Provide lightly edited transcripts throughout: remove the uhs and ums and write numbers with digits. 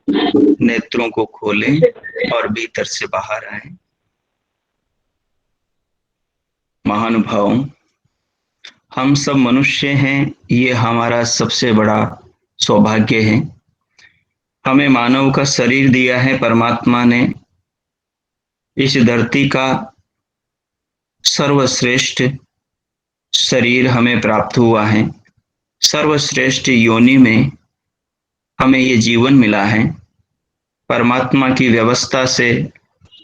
नेत्रों को खोलें और भीतर से बाहर आए। महानुभावों, हम सब मनुष्य हैं, ये हमारा सबसे बड़ा सौभाग्य है। हमें मानव का शरीर दिया है परमात्मा ने। इस धरती का सर्वश्रेष्ठ शरीर हमें प्राप्त हुआ है। सर्वश्रेष्ठ योनि में हमें ये जीवन मिला है। परमात्मा की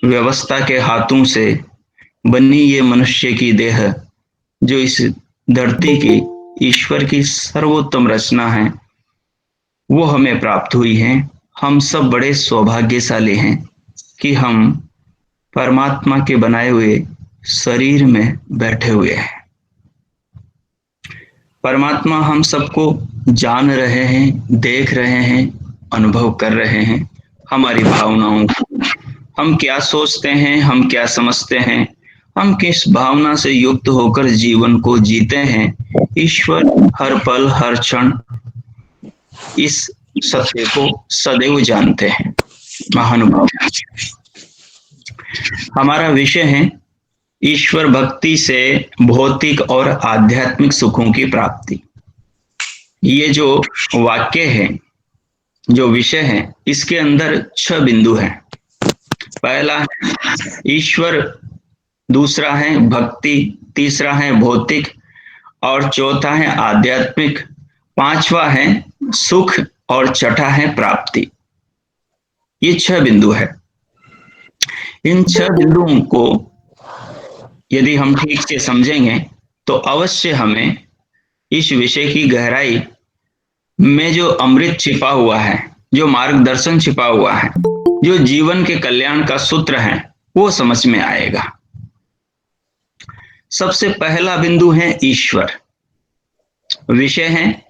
व्यवस्था के हाथों से बनी ये मनुष्य की देह, जो इस धरती की ईश्वर की सर्वोत्तम रचना है, वो हमें प्राप्त हुई है। हम सब बड़े सौभाग्यशाली हैं कि हम परमात्मा के बनाए हुए शरीर में बैठे हुए हैं। परमात्मा हम सबको जान रहे हैं, देख रहे हैं, अनुभव कर रहे हैं। हमारी भावनाओं को, हम क्या सोचते हैं, हम क्या समझते हैं, हम किस भावना से युक्त होकर जीवन को जीते हैं, ईश्वर हर पल हर क्षण इस सत्य को सदैव जानते हैं। महानुभाव, हमारा विषय है ईश्वर भक्ति से भौतिक और आध्यात्मिक सुखों की प्राप्ति। ये जो वाक्य है, जो विषय है, इसके अंदर 6 बिंदु हैं। पहला है ईश्वर, दूसरा है भक्ति, तीसरा है भौतिक, और चौथा है आध्यात्मिक, पांचवा है सुख और छठा है प्राप्ति। ये 6 बिंदु है। इन 6 बिंदुओं को यदि हम ठीक से समझेंगे तो अवश्य हमें इस विषय की गहराई में जो अमृत छिपा हुआ है, जो मार्गदर्शन छिपा हुआ है, जो जीवन के कल्याण का सूत्र है, वो समझ में आएगा। सबसे पहला बिंदु है ईश्वर। विषय है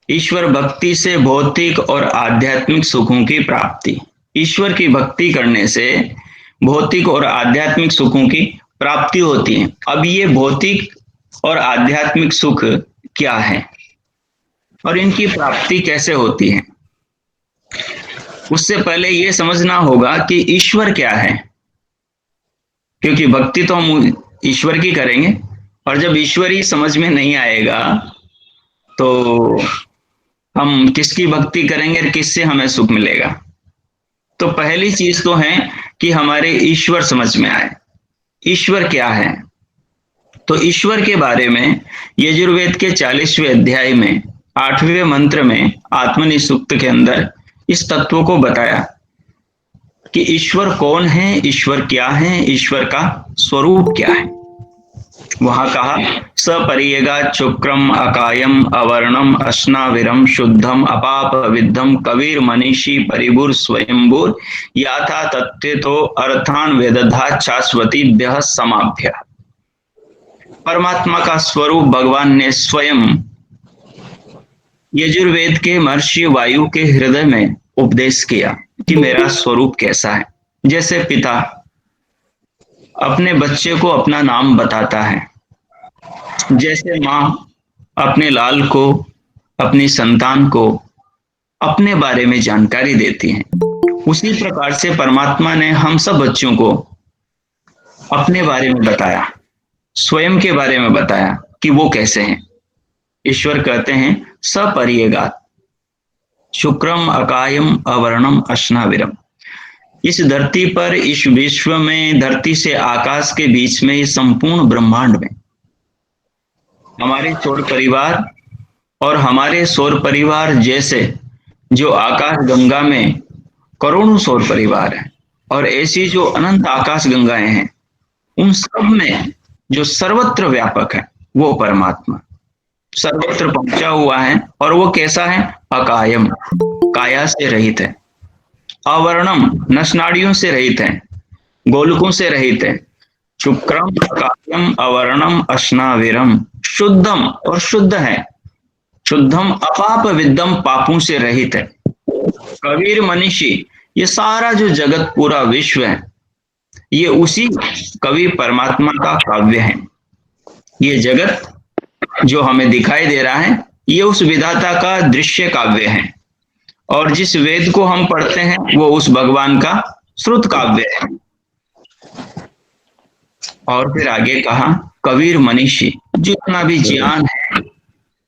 ईश्वर भक्ति से भौतिक और आध्यात्मिक सुखों की प्राप्ति। ईश्वर की भक्ति करने से भौतिक और आध्यात्मिक सुखों की प्राप्ति होती है। अब ये भौतिक और आध्यात्मिक सुख क्या है और इनकी प्राप्ति कैसे होती है, उससे पहले ये समझना होगा कि ईश्वर क्या है। क्योंकि भक्ति तो हम ईश्वर की करेंगे, और जब ईश्वर ही समझ में नहीं आएगा तो हम किसकी भक्ति करेंगे और किससे हमें सुख मिलेगा। तो पहली चीज तो है कि हमारे ईश्वर समझ में आए। ईश्वर क्या है? तो ईश्वर के बारे में यजुर्वेद के 40वें अध्याय में 8वें मंत्र में आत्मनि सूक्त के अंदर इस तत्व को बताया कि ईश्वर कौन है, ईश्वर क्या है, ईश्वर का स्वरूप क्या है। वहां कहा सपरियगा शुक्रम अकायम अवर्णम अश्नाविरम शुद्धम अपाप विद्धम कबीर मनीषी परिभुर स्वयंभूर याथा तत्व अर्थान वेदधा शाश्वतीभ्य समाभ्य। परमात्मा का स्वरूप भगवान ने स्वयं यजुर्वेद के महर्षि वायु के हृदय में उपदेश किया कि मेरा स्वरूप कैसा है। जैसे पिता अपने बच्चे को अपना नाम बताता है, जैसे माँ अपने लाल को, अपनी संतान को अपने बारे में जानकारी देती है, उसी प्रकार से परमात्मा ने हम सब बच्चों को अपने बारे में बताया, स्वयं के बारे में बताया कि वो कैसे हैं। ईश्वर कहते हैं सपरियगात शुक्रम अकायम अवर्णम अश्नाविरम। इस धरती पर, इस विश्व में, धरती से आकाश के बीच में, इस संपूर्ण ब्रह्मांड में हमारे सौर परिवार और हमारे सौर परिवार जैसे जो आकाश गंगा में करोड़ों सौर परिवार हैं, और ऐसी जो अनंत आकाश गंगाएं हैं, उन सब में जो सर्वत्र व्यापक है वो परमात्मा सर्वत्र पहुंचा हुआ है। और वो कैसा है? अकायम, काया से रहित है। अवर्णम, नसनाड़ियों से रहित है, गोलकों से रहित है। शुक्रम अकायम अवर्णम अश्नाविरम, शुद्धम, और शुद्ध है। शुद्धम अपाप विद्धम, पापों से रहित है। कबीर मनीषी, ये सारा जो जगत पूरा विश्व है, ये उसी कवि परमात्मा का काव्य है। ये जगत जो हमें दिखाई दे रहा है, ये उस विधाता का दृश्य काव्य है। और जिस वेद को हम पढ़ते हैं वो उस भगवान का श्रुत काव्य है। और फिर आगे कहा, कबीर मनीषी, जितना भी ज्ञान है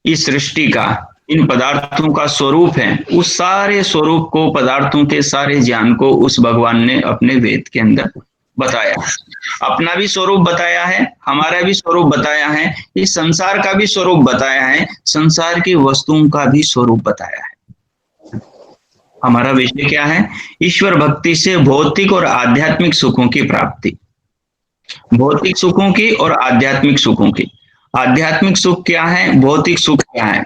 इस सृष्टि का, इन पदार्थों का स्वरूप है, उस सारे स्वरूप को, पदार्थों के सारे ज्ञान को उस भगवान ने अपने वेद के अंदर बताया। अपना भी स्वरूप बताया है, हमारा भी स्वरूप बताया है, इस संसार का भी स्वरूप बताया है, संसार की वस्तुओं का भी स्वरूप बताया है। हमारा विषय क्या है? ईश्वर भक्ति से भौतिक और आध्यात्मिक सुखों की प्राप्ति। भौतिक सुखों की और आध्यात्मिक सुखों की। आध्यात्मिक सुख क्या है, भौतिक सुख क्या है,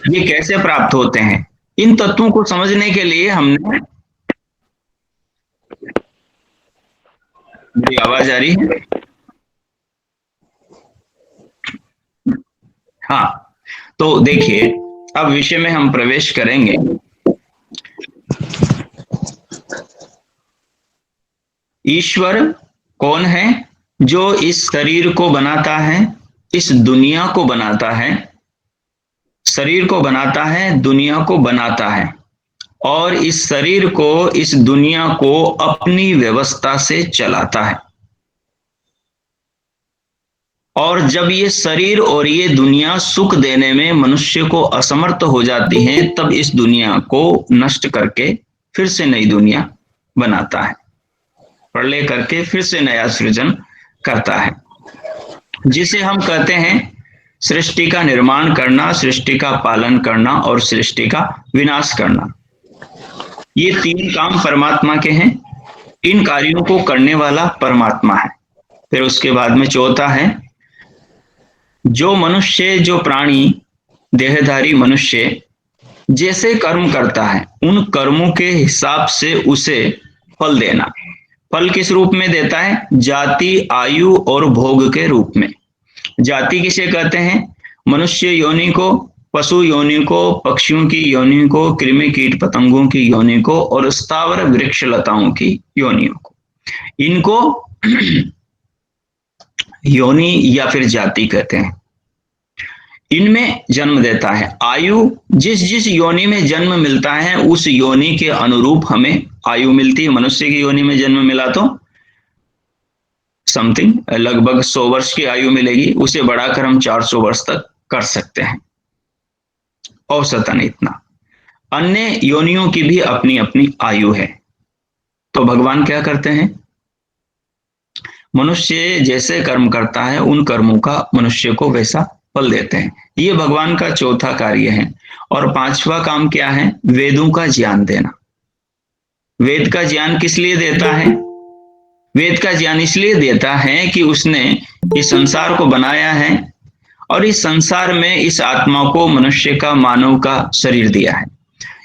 ये कैसे प्राप्त होते हैं, इन तत्वों को समझने के लिए हमने, मेरी आवाज आ रही है? हाँ, तो देखिए, अब विषय में हम प्रवेश करेंगे। ईश्वर कौन है? जो इस शरीर को बनाता है, इस दुनिया को बनाता है, शरीर को बनाता है, दुनिया को बनाता है, और इस शरीर को, इस दुनिया को अपनी व्यवस्था से चलाता है। और जब ये शरीर और ये दुनिया सुख देने में मनुष्य को असमर्थ हो जाती है, तब इस दुनिया को नष्ट करके फिर से नई दुनिया बनाता है, प्रलय करके फिर से नया सृजन करता है, जिसे हम कहते हैं सृष्टि का निर्माण करना, सृष्टि का पालन करना और सृष्टि का विनाश करना। ये तीन काम परमात्मा के हैं, इन कार्यों को करने वाला परमात्मा है। फिर उसके बाद में चौथा है, जो मनुष्य, जो प्राणी, देहधारी मनुष्य जैसे कर्म करता है, उन कर्मों के हिसाब से उसे फल देना। फल किस रूप में देता है? जाति, आयु और भोग के रूप में। जाति किसे कहते हैं? मनुष्य योनि को, पशु योनि को, पक्षियों की योनि को, कृमि कीट पतंगों की योनि को और स्थावर वृक्ष लताओं की योनियों को, इनको योनि या फिर जाति कहते हैं। इनमें जन्म देता है। आयु, जिस जिस योनि में जन्म मिलता है उस योनि के अनुरूप हमें आयु मिलती है। मनुष्य की योनि में जन्म मिला तो समथिंग लगभग 100 वर्ष की आयु मिलेगी, उसे बढ़ाकर हम 400 वर्ष तक कर सकते हैं, औसतन इतना। अन्य योनियों की भी अपनी अपनी आयु है। तो भगवान क्या करते हैं? मनुष्य जैसे कर्म करता है उन कर्मों का मनुष्य को वैसा फल देते हैं। ये भगवान का चौथा कार्य है। और पांचवा काम क्या है? वेदों का ज्ञान देना। वेद का ज्ञान किस लिए देता है? वेद का ज्ञान इसलिए देता है कि उसने इस संसार को बनाया है और इस संसार में इस आत्मा को, मनुष्य का, मानव का शरीर दिया है।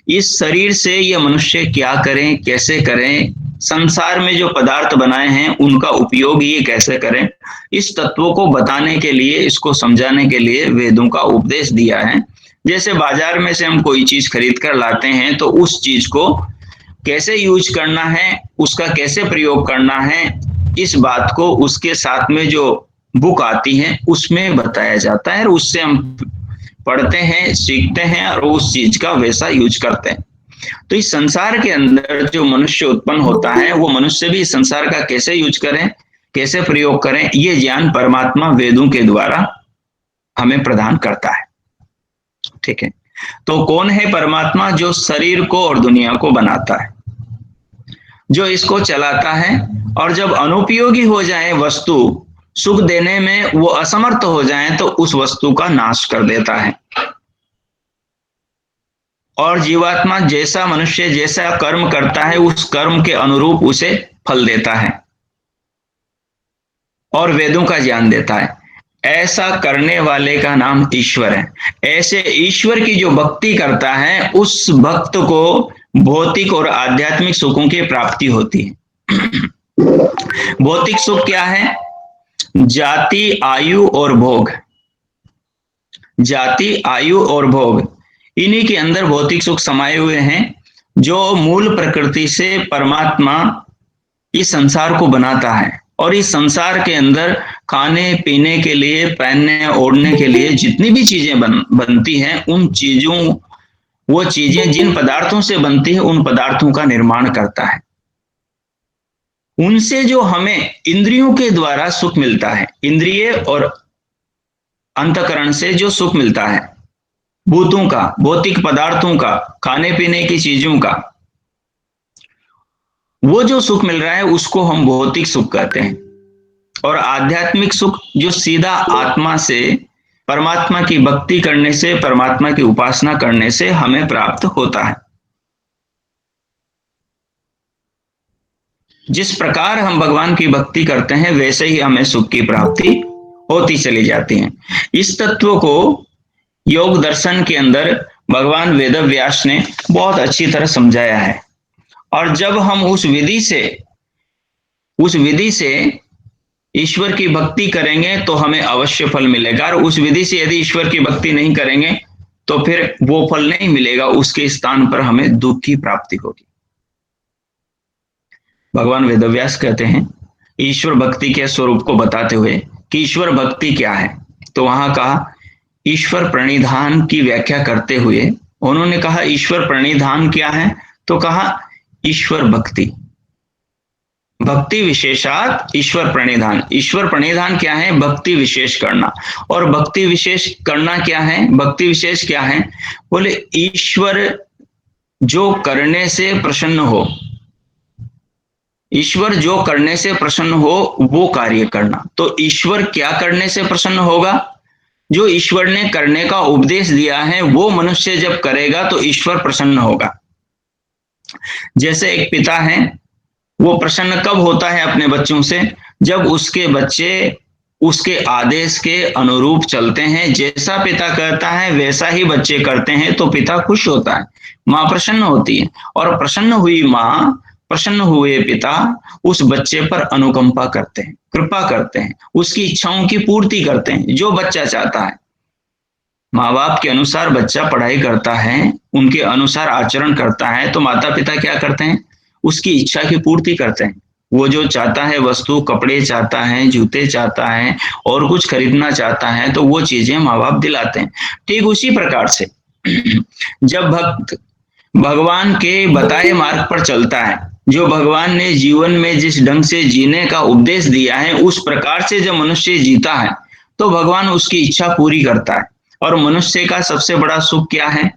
इस शरीर से ये मनुष्य क्या करें, कैसे करें, संसार में जो पदार्थ बनाए हैं उनका उपयोग ये कैसे करें, इस तत्वों को बताने के लिए, इसको समझाने के लिए वेदों का उपदेश दिया है। जैसे बाजार में से हम कोई चीज खरीद कर लाते हैं तो उस चीज को कैसे यूज करना है, उसका कैसे प्रयोग करना है, इस बात को उसके साथ में जो बुक आती है उसमें बताया जाता है और उससे हम पढ़ते हैं, सीखते हैं और उस चीज का वैसा यूज करते हैं। तो इस संसार के अंदर जो मनुष्य उत्पन्न होता है वो मनुष्य भी इस संसार का कैसे यूज करें, कैसे प्रयोग करें, ये ज्ञान परमात्मा वेदों के द्वारा हमें प्रदान करता है। ठीक है, तो कौन है परमात्मा? जो शरीर को और दुनिया को बनाता है, जो इसको चलाता है, और जब अनुपयोगी हो जाए वस्तु, सुख देने में वो असमर्थ हो जाए तो उस वस्तु का नाश कर देता है। और जीवात्मा जैसा, मनुष्य जैसा कर्म करता है उस कर्म के अनुरूप उसे फल देता है और वेदों का ज्ञान देता है। ऐसा करने वाले का नाम ईश्वर है। ऐसे ईश्वर की जो भक्ति करता है उस भक्त को भौतिक और आध्यात्मिक सुखों की प्राप्ति होती है। भौतिक सुख क्या है? जाति, आयु और भोग। जाति, आयु और भोग, इन्हीं के अंदर भौतिक सुख समाये हुए हैं। जो मूल प्रकृति से परमात्मा इस संसार को बनाता है और इस संसार के अंदर खाने पीने के लिए, पहनने ओढ़ने के लिए जितनी भी चीजें बनती हैं, उन चीजों, वो चीजें जिन पदार्थों से बनती है उन पदार्थों का निर्माण करता है। उनसे जो हमें इंद्रियों के द्वारा सुख मिलता है, इंद्रिय और अंतकरण से जो सुख मिलता है, भूतों का, भौतिक पदार्थों का, खाने पीने की चीजों का, वो जो सुख मिल रहा है उसको हम भौतिक सुख कहते हैं। और आध्यात्मिक सुख जो सीधा आत्मा से, परमात्मा की भक्ति करने से, परमात्मा की उपासना करने से हमें प्राप्त होता है। जिस प्रकार हम भगवान की भक्ति करते हैं वैसे ही हमें सुख की प्राप्ति होती चली जाती है। इस तत्व को योग दर्शन के अंदर भगवान वेदव्यास ने बहुत अच्छी तरह समझाया है। और जब हम उस विधि से ईश्वर की भक्ति करेंगे तो हमें अवश्य फल मिलेगा, और उस विधि से यदि ईश्वर की भक्ति नहीं करेंगे तो फिर वो फल नहीं मिलेगा, उसके स्थान पर हमें दुख की प्राप्ति होगी। भगवान वेदव्यास कहते हैं ईश्वर भक्ति के स्वरूप को बताते हुए कि ईश्वर भक्ति क्या है, तो वहां कहा ईश्वर प्रणिधान की व्याख्या करते हुए उन्होंने कहा ईश्वर प्रणिधान क्या है, तो कहा ईश्वर भक्ति, भक्ति विशेषात ईश्वर प्रणिधान। ईश्वर प्रणिधान क्या है? भक्ति विशेष करना। और भक्ति विशेष करना क्या है? भक्ति विशेष क्या है? बोले ईश्वर जो करने से प्रसन्न हो, ईश्वर जो करने से प्रसन्न हो वो कार्य करना। तो ईश्वर क्या करने से प्रसन्न होगा? जो ईश्वर ने करने का उपदेश दिया है वो मनुष्य जब करेगा तो ईश्वर प्रसन्न होगा। जैसे एक पिता है, वो प्रसन्न कब होता है अपने बच्चों से? जब उसके बच्चे उसके आदेश के अनुरूप चलते हैं, जैसा पिता कहता है वैसा ही बच्चे करते हैं तो पिता खुश होता है, माँ प्रसन्न होती है। और प्रसन्न हुई माँ, प्रसन्न हुए पिता उस बच्चे पर अनुकंपा करते हैं, कृपा करते हैं, उसकी इच्छाओं की पूर्ति करते हैं, जो बच्चा चाहता है। माँ बाप के अनुसार बच्चा पढ़ाई करता है, उनके अनुसार आचरण करता है, तो माता पिता क्या करते हैं? उसकी इच्छा की पूर्ति करते हैं। वो जो चाहता है वस्तु, कपड़े चाहता है, जूते चाहता है और कुछ खरीदना चाहता है तो वो चीजें माँ बाप दिलाते हैं। ठीक उसी प्रकार से जब भक्त भगवान के बताए मार्ग पर चलता है, जो भगवान ने जीवन में जिस ढंग से जीने का उपदेश दिया है उस प्रकार से जब मनुष्य जीता है तो भगवान उसकी इच्छा पूरी करता है। और मनुष्य का सबसे बड़ा सुख क्या है?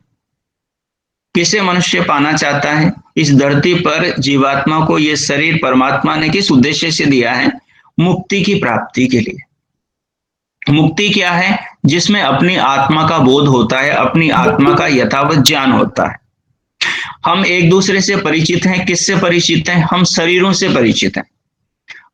किसे मनुष्य पाना चाहता है? इस धरती पर जीवात्मा को ये शरीर परमात्मा ने किस उद्देश्य से दिया है? मुक्ति की प्राप्ति के लिए। मुक्ति क्या है? जिसमें अपनी आत्मा का बोध होता है, अपनी आत्मा का यथावत ज्ञान होता है। हम एक दूसरे से परिचित हैं। किससे परिचित हैं? हम शरीरों से परिचित हैं।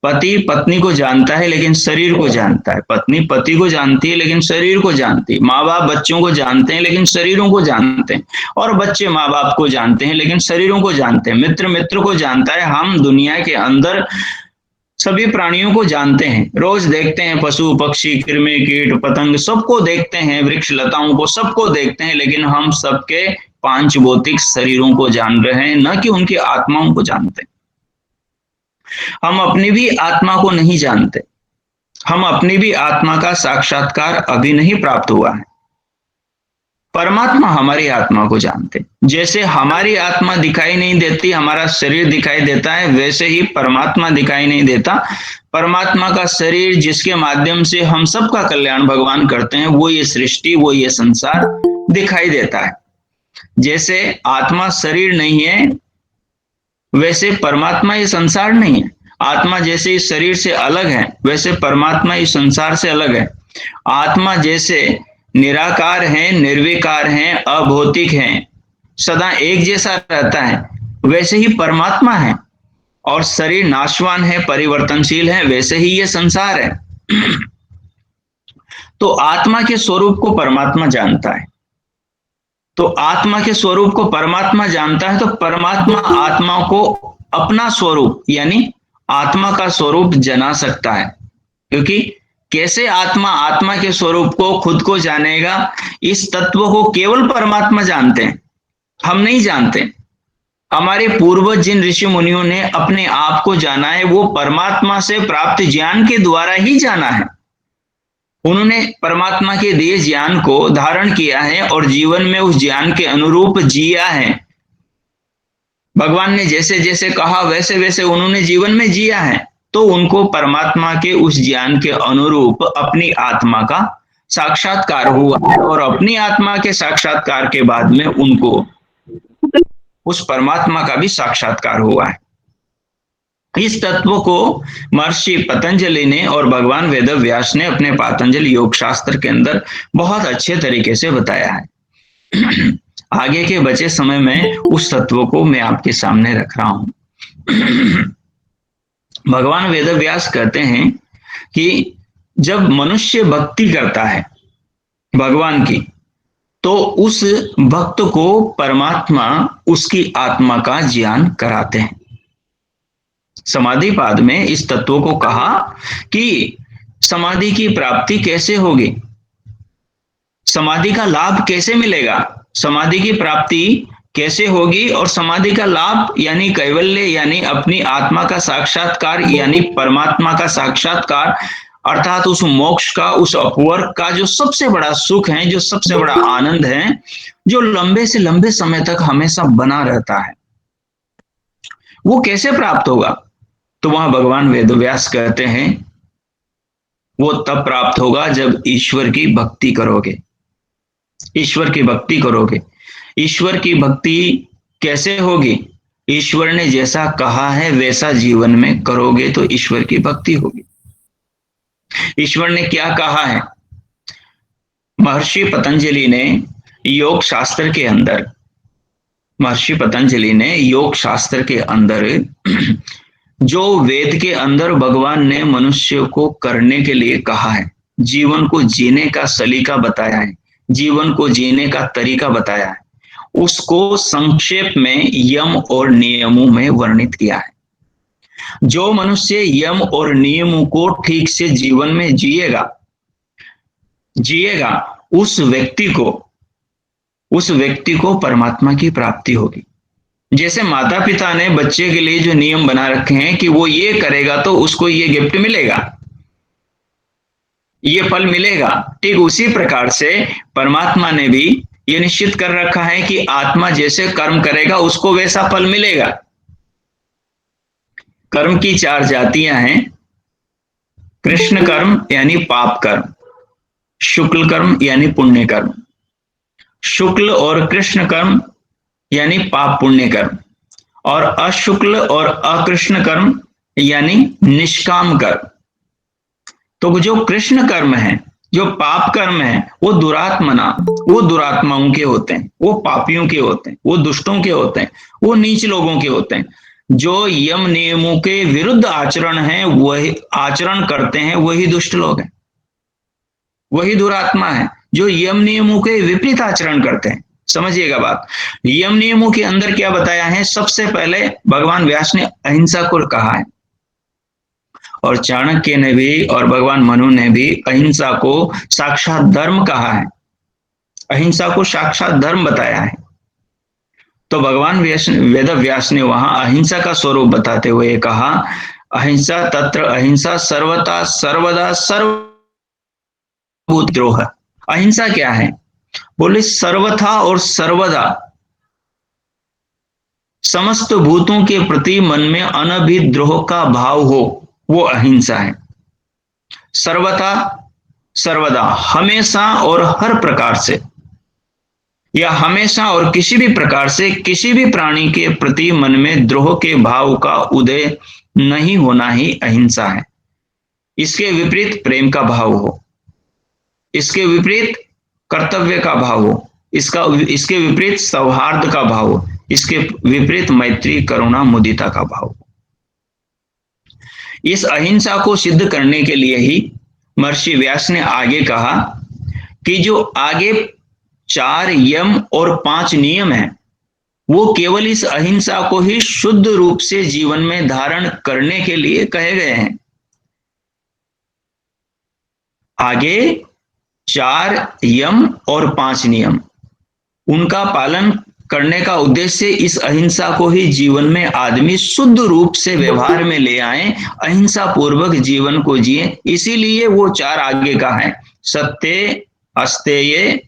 पति पत्नी को जानता है लेकिन शरीर को जानता है, पत्नी पति को जानती है लेकिन शरीर को जानती है, माँ बाप बच्चों को जानते हैं लेकिन शरीरों को जानते हैं, और बच्चे माँ बाप को जानते हैं लेकिन शरीरों को जानते हैं, मित्र मित्र को जानता है। हम दुनिया के अंदर सभी प्राणियों को जानते हैं, रोज देखते हैं, पशु पक्षी कृमि कीट पतंग सबको देखते हैं, वृक्ष लताओं को सबको देखते हैं, लेकिन हम सबके पांच भौतिक शरीरों को जान रहे हैं, न कि उनकी आत्माओं को जानते हैं। हम अपनी भी आत्मा को नहीं जानते, हम अपनी भी आत्मा का साक्षात्कार अभी नहीं प्राप्त हुआ है। परमात्मा हमारी आत्मा को जानते। जैसे हमारी आत्मा दिखाई नहीं देती, हमारा शरीर दिखाई देता है, वैसे ही परमात्मा दिखाई नहीं देता। परमात्मा का शरीर जिसके माध्यम से हम सबका कल्याण भगवान करते हैं, वो ये सृष्टि, वो ये संसार दिखाई देता है। जैसे आत्मा शरीर नहीं है वैसे परमात्मा ये संसार नहीं है। आत्मा जैसे इस शरीर से अलग है वैसे परमात्मा इस संसार से अलग है। आत्मा जैसे निराकार है, निर्विकार है, अभौतिक है, सदा एक जैसा रहता है, वैसे ही परमात्मा है। और शरीर नाशवान है, परिवर्तनशील है, वैसे ही ये संसार है। तो आत्मा के स्वरूप को परमात्मा जानता है। तो आत्मा के स्वरूप को परमात्मा जानता है तो परमात्मा आत्मा को अपना स्वरूप यानी आत्मा का स्वरूप जना सकता है। क्योंकि कैसे आत्मा आत्मा के स्वरूप को खुद को जानेगा? इस तत्व को केवल परमात्मा जानते हैं, हम नहीं जानते। हमारे पूर्वज जिन ऋषि मुनियों ने अपने आप को जाना है वो परमात्मा से प्राप्त ज्ञान के द्वारा ही जाना है। उन्होंने परमात्मा के दिए ज्ञान को धारण किया है और जीवन में उस ज्ञान के अनुरूप जिया है। भगवान ने जैसे जैसे कहा वैसे वैसे उन्होंने जीवन में जिया है, तो उनको परमात्मा के उस ज्ञान के अनुरूप अपनी आत्मा का साक्षात्कार हुआ है, और अपनी आत्मा के साक्षात्कार के बाद में उनको उस परमात्मा का भी साक्षात्कार हुआ है। इस तत्व को महर्षि पतंजलि ने और भगवान वेदव्यास ने अपने पातंजलि योग शास्त्र के अंदर बहुत अच्छे तरीके से बताया है। आगे के बचे समय में उस तत्व को मैं आपके सामने रख रहा हूं। भगवान वेदव्यास कहते हैं कि जब मनुष्य भक्ति करता है भगवान की, तो उस भक्त को परमात्मा उसकी आत्मा का ज्ञान कराते हैं। समाधिपाद में इस तत्व को कहा कि समाधि की प्राप्ति कैसे होगी, समाधि का लाभ कैसे मिलेगा, समाधि की प्राप्ति कैसे होगी, और समाधि का लाभ यानी कैवल्य यानी अपनी आत्मा का साक्षात्कार यानी परमात्मा का साक्षात्कार, अर्थात उस मोक्ष का, उस अपवर्ग का जो सबसे बड़ा सुख है, जो सबसे बड़ा आनंद है, जो लंबे से लंबे समय तक हमेशा बना रहता है, वो कैसे प्राप्त होगा। तो वहां भगवान वेदव्यास कहते हैं वो तब प्राप्त होगा जब ईश्वर की भक्ति करोगे। ईश्वर की भक्ति करोगे। ईश्वर की भक्ति कैसे होगी, ईश्वर ने जैसा कहा है वैसा जीवन में करोगे तो ईश्वर की भक्ति होगी। ईश्वर ने क्या कहा है, महर्षि पतंजलि ने योग शास्त्र के अंदर, महर्षि पतंजलि ने योग शास्त्र के अंदर जो वेद के अंदर भगवान ने मनुष्य को करने के लिए कहा है, जीवन को जीने का सलीका बताया है, जीवन को जीने का तरीका बताया है, उसको संक्षेप में यम और नियमों में वर्णित किया है। जो मनुष्य यम और नियमों को ठीक से जीवन में जिएगा उस व्यक्ति को परमात्मा की प्राप्ति होगी। जैसे माता पिता ने बच्चे के लिए जो नियम बना रखे हैं कि वो ये करेगा तो उसको ये गिफ्ट मिलेगा, ये फल मिलेगा, ठीक उसी प्रकार से परमात्मा ने भी ये निश्चित कर रखा है कि आत्मा जैसे कर्म करेगा उसको वैसा फल मिलेगा। कर्म की 4 जातियां हैं, कृष्ण कर्म यानी पाप कर्म, शुक्ल कर्म यानी पुण्य कर्म, शुक्ल और कृष्ण कर्म यानी पाप पुण्य कर्म, और अशुक्ल और अकृष्ण कर्म यानी निष्काम कर्म। तो जो कृष्ण कर्म है, जो पाप कर्म है, वो दुरात्माओं के होते हैं, वो पापियों के होते हैं, वो दुष्टों के होते हैं, वो नीच लोगों के होते हैं। जो यम नियमों के विरुद्ध आचरण है, वही आचरण करते हैं, वही दुष्ट लोग हैं, वही दुरात्मा है। जो यम नियमों के विपरीत आचरण करते हैं, समझिएगा बात, यम नियमों के अंदर क्या बताया है, सबसे पहले भगवान व्यास ने अहिंसा को कहा है, और चाणक्य ने भी और भगवान मनु ने भी अहिंसा को साक्षात धर्म कहा है, अहिंसा को साक्षात धर्म बताया है। तो भगवान वेद व्यास ने वहां अहिंसा का स्वरूप बताते हुए कहा, अहिंसा तत्र अहिंसा सर्वथा सर्वदा सर्वभूतद्रोह। अहिंसा क्या है, बोले सर्वथा और सर्वदा समस्त भूतों के प्रति मन में अनभिद्रोह का भाव हो, वो अहिंसा है। सर्वथा सर्वदा, हमेशा और हर प्रकार से, या हमेशा और किसी भी प्रकार से किसी भी प्राणी के प्रति मन में द्रोह के भाव का उदय नहीं होना ही अहिंसा है। इसके विपरीत प्रेम का भाव हो, इसके विपरीत कर्तव्य का भाव हो, इसके विपरीत सौहार्द का भाव हो, इसके विपरीत मैत्री करुणा मुदिता का भाव हो। इस अहिंसा को सिद्ध करने के लिए ही महर्षि व्यास ने आगे कहा कि जो आगे 4 यम और 5 नियम हैं, वो केवल इस अहिंसा को ही शुद्ध रूप से जीवन में धारण करने के लिए कहे गए हैं। आगे 4 यम और 5 नियम, उनका पालन करने का उद्देश्य इस अहिंसा को ही जीवन में आदमी शुद्ध रूप से व्यवहार में ले आए, अहिंसा पूर्वक जीवन को जिए। इसीलिए वो 4 आगे का है सत्य, अस्तेय,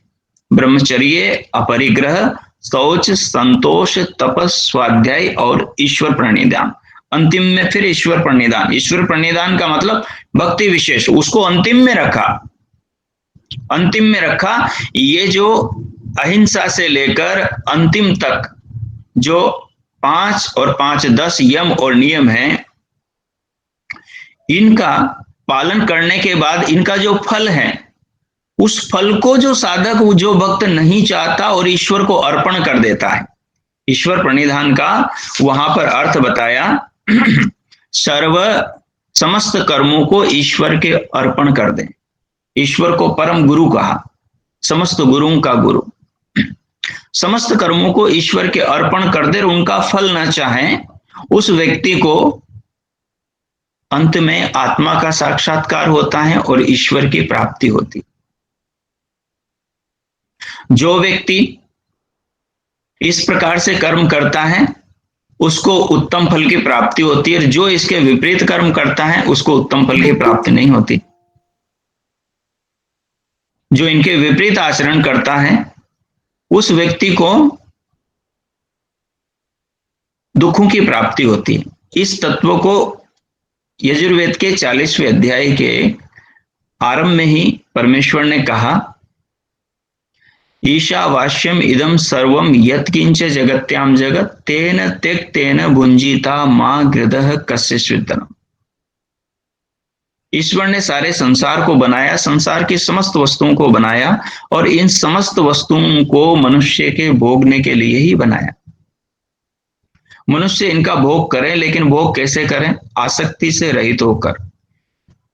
ब्रह्मचर्य, अपरिग्रह, शौच, संतोष, तपस, स्वाध्याय और ईश्वर प्रणिधान। अंतिम में फिर ईश्वर प्रणिधान। ईश्वर प्रणिधान का मतलब भक्ति विशेष, उसको अंतिम में रखा। अंतिम में रखा। ये जो अहिंसा से लेकर अंतिम तक जो 5 और 5 10 यम और नियम हैं, इनका पालन करने के बाद इनका जो फल है, उस फल को जो साधक, जो भक्त नहीं चाहता और ईश्वर को अर्पण कर देता है। ईश्वर प्रणिधान का वहां पर अर्थ बताया, सर्व समस्त कर्मों को ईश्वर के अर्पण कर दें। ईश्वर को परम गुरु कहा, समस्त गुरुओं का गुरु। समस्त कर्मों को ईश्वर के अर्पण कर दे, उनका फल न चाहें, उस व्यक्ति को अंत में आत्मा का साक्षात्कार होता है और ईश्वर की प्राप्ति होती। जो व्यक्ति इस प्रकार से कर्म करता है उसको उत्तम फल की प्राप्ति होती है, जो इसके विपरीत कर्म करता है उसको उत्तम फल की प्राप्ति नहीं होती। जो इनके विपरीत आचरण करता है उस व्यक्ति को दुखों की प्राप्ति होती है। इस तत्व को यजुर्वेद के 40वें अध्याय के आरंभ में ही परमेश्वर ने कहा, ईशावास्यम इदम सर्वम यत्किंच जगत्याम जगत तेन त्यक्तेन भुंजीता मां गृधः कस्यचिदनम। ईश्वर ने सारे संसार को बनाया, संसार की समस्त वस्तुओं को बनाया और इन समस्त वस्तुओं को मनुष्य के भोगने के लिए ही बनाया। मनुष्य इनका भोग करें, लेकिन भोग कैसे करें? आसक्ति से रहित होकर,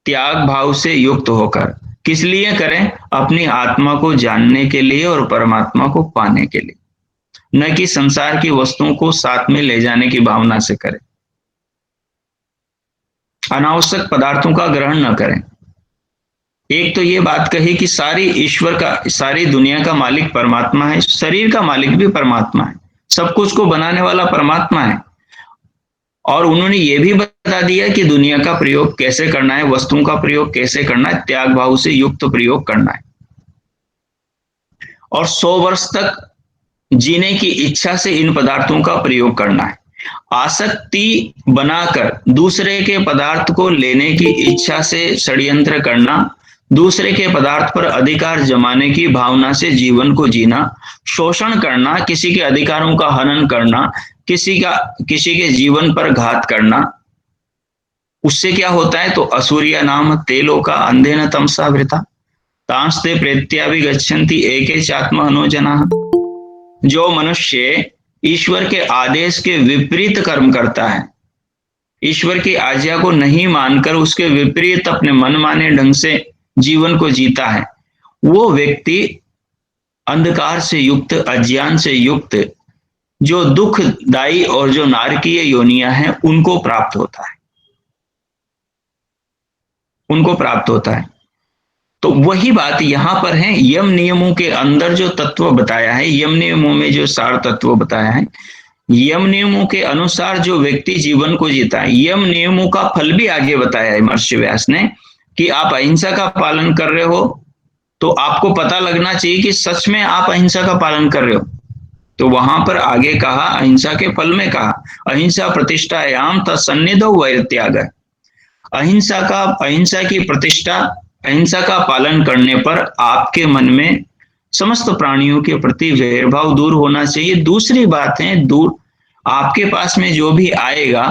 त्याग भाव से युक्त होकर। किस लिए करें? अपनी आत्मा को जानने के लिए और परमात्मा को पाने के लिए, न कि संसार की वस्तुओं को साथ में ले जाने की भावना से करें। अनावश्यक पदार्थों का ग्रहण न करें। एक तो ये बात कही कि सारी दुनिया का मालिक परमात्मा है, शरीर का मालिक भी परमात्मा है, सब कुछ को बनाने वाला परमात्मा है। और उन्होंने ये भी बता दिया कि दुनिया का प्रयोग कैसे करना है, वस्तुओं का प्रयोग कैसे करना है, त्याग भाव से युक्त प्रयोग करना है। और 100 वर्ष तक जीने की इच्छा से इन पदार्थों का प्रयोग करना है। आसक्ति बनाकर दूसरे के पदार्थ को लेने की इच्छा से षड्यंत्र करना, दूसरे के पदार्थ पर अधिकार जमाने की भावना से जीवन को जीना, शोषण करना, किसी के अधिकारों का हनन करना, किसी के जीवन पर घात करना, उससे क्या होता है? तो असूर्या नाम ते लोका अंधेन तमसा वृता तांस्ते प्रेत्याभिगच्छन्ति एके चात्महनो जनाः। जो मनुष्य ईश्वर के आदेश के विपरीत कर्म करता है, ईश्वर की आज्ञा को नहीं मानकर उसके विपरीत अपने मनमाने ढंग से जीवन को जीता है, वो व्यक्ति अंधकार से युक्त, अज्ञान से युक्त, जो दुखदायी और जो नारकीय योनियां हैं उनको प्राप्त होता है, उनको प्राप्त होता है। तो वही बात यहां पर है। यम नियमों के अंदर जो तत्व बताया है, यम नियमों में जो सार तत्व बताया है, यम नियमों के अनुसार जो व्यक्ति जीवन को जीता है, यम नियमों का फल भी आगे बताया है महर्षि व्यास ने कि आप अहिंसा का पालन कर रहे हो तो आपको पता लगना चाहिए कि सच में आप अहिंसा का पालन कर रहे हो। तो वहां पर आगे कहा, अहिंसा के फल में कहा, अहिंसा प्रतिष्ठायाम तत्सन्निधौ वैरत्याग। अहिंसा की प्रतिष्ठा, अहिंसा का पालन करने पर आपके मन में समस्त प्राणियों के प्रति वैरभाव दूर होना चाहिए। दूसरी बात है, दूर आपके पास में जो भी आएगा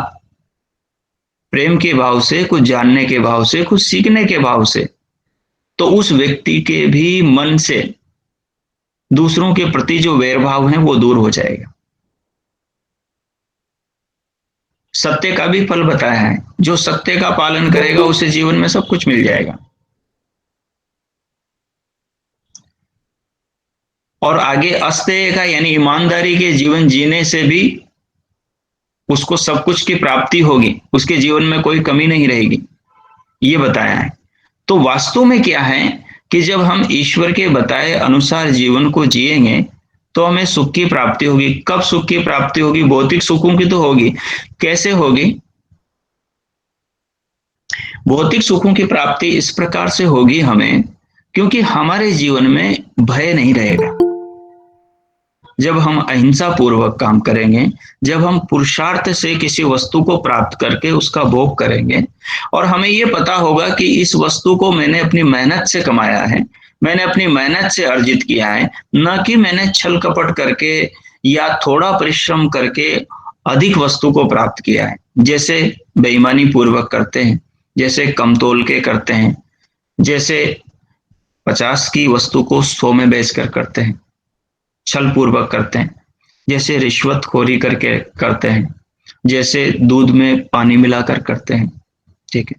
प्रेम के भाव से, कुछ जानने के भाव से, कुछ सीखने के भाव से, तो उस व्यक्ति के भी मन से दूसरों के प्रति जो वैरभाव है वो दूर हो जाएगा। सत्य का भी फल बताया है, जो सत्य का पालन करेगा उसे जीवन में सब कुछ मिल जाएगा। और आगे अस्तेय का यानी ईमानदारी के जीवन जीने से भी उसको सब कुछ की प्राप्ति होगी, उसके जीवन में कोई कमी नहीं रहेगी, ये बताया है। तो वास्तव में क्या है कि जब हम ईश्वर के बताए अनुसार जीवन को जिएंगे तो हमें सुख की प्राप्ति होगी। कब सुख की प्राप्ति होगी? भौतिक सुखों की तो होगी। कैसे होगी? भौतिक सुखों की प्राप्ति इस प्रकार से होगी हमें क्योंकि हमारे जीवन में भय नहीं रहेगा। जब हम अहिंसा पूर्वक काम करेंगे, जब हम पुरुषार्थ से किसी वस्तु को प्राप्त करके उसका भोग करेंगे, और हमें ये पता होगा कि इस वस्तु को मैंने अपनी मेहनत से कमाया है, मैंने अपनी मेहनत से अर्जित किया है, न कि मैंने छल कपट करके या थोड़ा परिश्रम करके अधिक वस्तु को प्राप्त किया है। जैसे बेईमानी पूर्वक करते हैं, जैसे कमतोल के करते हैं, जैसे 50 की वस्तु को 100 में बेचकर करते हैं, छल पूर्वक करते हैं, जैसे रिश्वतखोरी करके करते हैं, जैसे दूध में पानी मिलाकर करते हैं, ठीक है,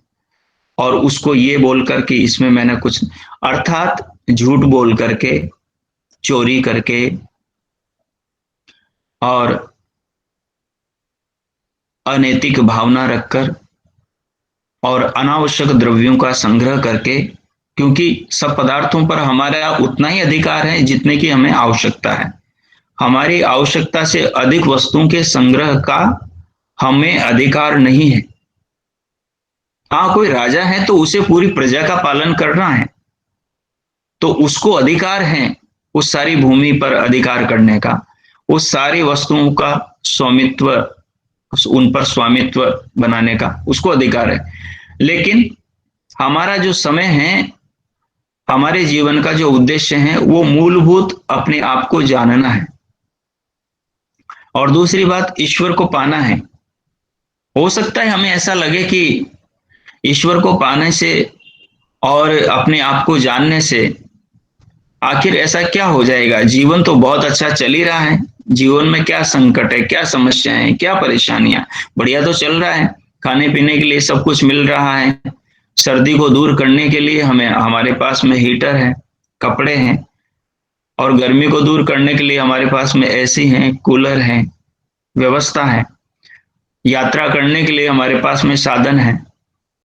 और उसको ये बोलकर कि इसमें मैंने कुछ, अर्थात झूठ बोल करके, चोरी करके और अनैतिक भावना रखकर और अनावश्यक द्रव्यों का संग्रह करके, क्योंकि सब पदार्थों पर हमारा उतना ही अधिकार है जितने की हमें आवश्यकता है। हमारी आवश्यकता से अधिक वस्तुओं के संग्रह का हमें अधिकार नहीं है। हाँ, कोई राजा है तो उसे पूरी प्रजा का पालन करना है, तो उसको अधिकार है उस सारी भूमि पर अधिकार करने का, उस सारी वस्तुओं का स्वामित्व, उन पर स्वामित्व बनाने का उसको अधिकार है। लेकिन हमारा जो समय है, हमारे जीवन का जो उद्देश्य है, वो मूलभूत अपने आप को जानना है, और दूसरी बात ईश्वर को पाना है। हो सकता है हमें ऐसा लगे कि ईश्वर को पाने से और अपने आप को जानने से आखिर ऐसा क्या हो जाएगा, जीवन तो बहुत अच्छा चल ही रहा है, जीवन में क्या संकट है, क्या समस्याएं हैं, क्या परेशानियां, बढ़िया तो चल रहा है, खाने पीने के लिए सब कुछ मिल रहा है, सर्दी को दूर करने के लिए हमें हमारे पास में हीटर है, कपड़े हैं, और गर्मी को दूर करने के लिए हमारे पास में एसी है, कूलर है, व्यवस्था है, यात्रा करने के लिए हमारे पास में साधन है,